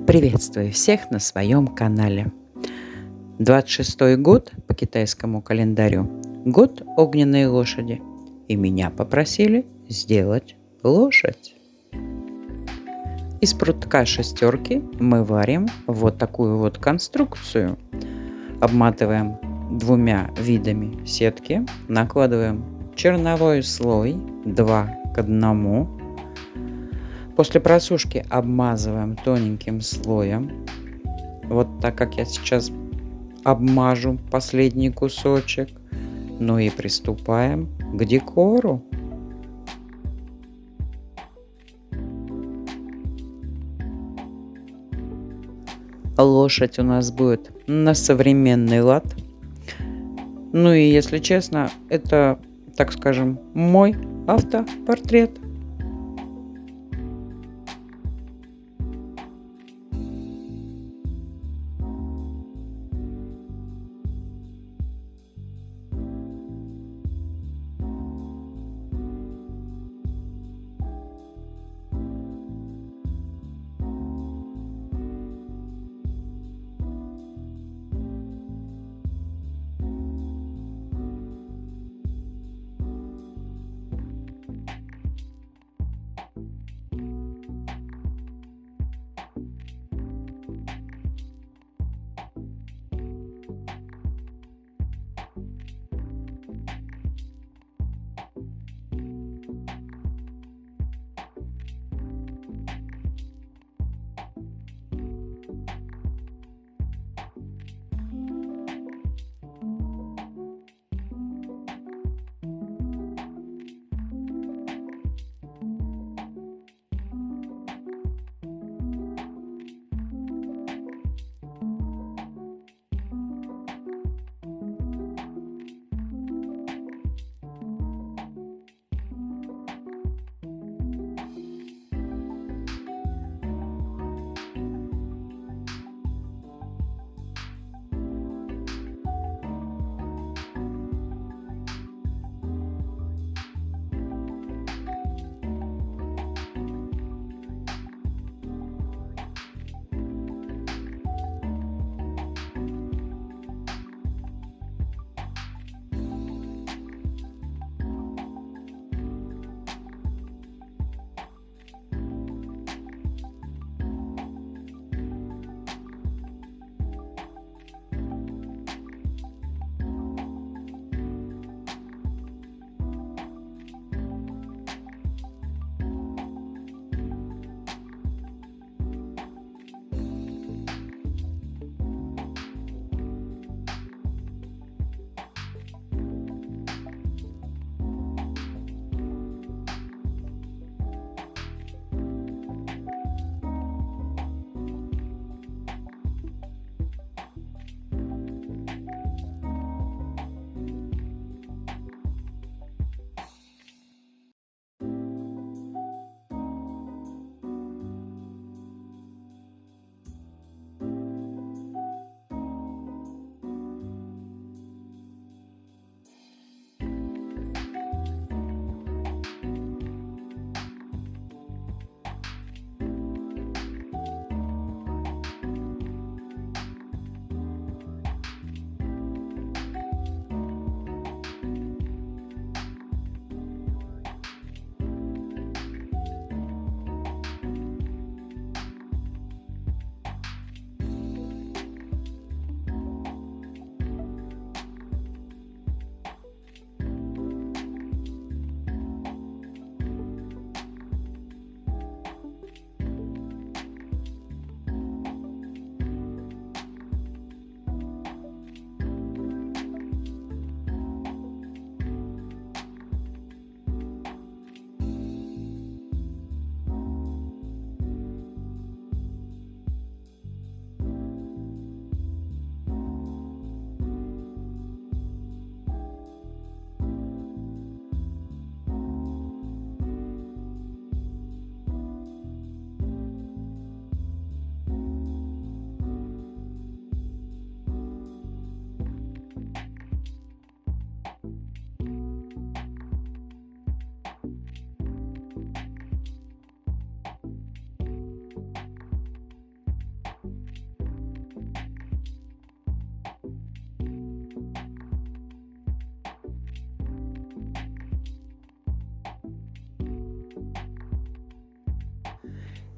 Приветствую всех на своем канале. 26-й год по китайскому календарю, год огненной лошади, и меня попросили сделать лошадь. Из прутка шестерки мы варим вот такую вот конструкцию. Обматываем двумя видами сетки, накладываем черновой слой 2 к 1. После просушки обмазываем тоненьким слоем, вот так как я сейчас обмажу последний кусочек. Ну и приступаем к декору. Лошадь у нас будет на современный лад. Ну и если честно, это, так скажем, мой автопортрет.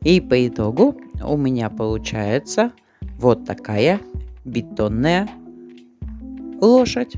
И по итогу у меня получается вот такая бетонная лошадь.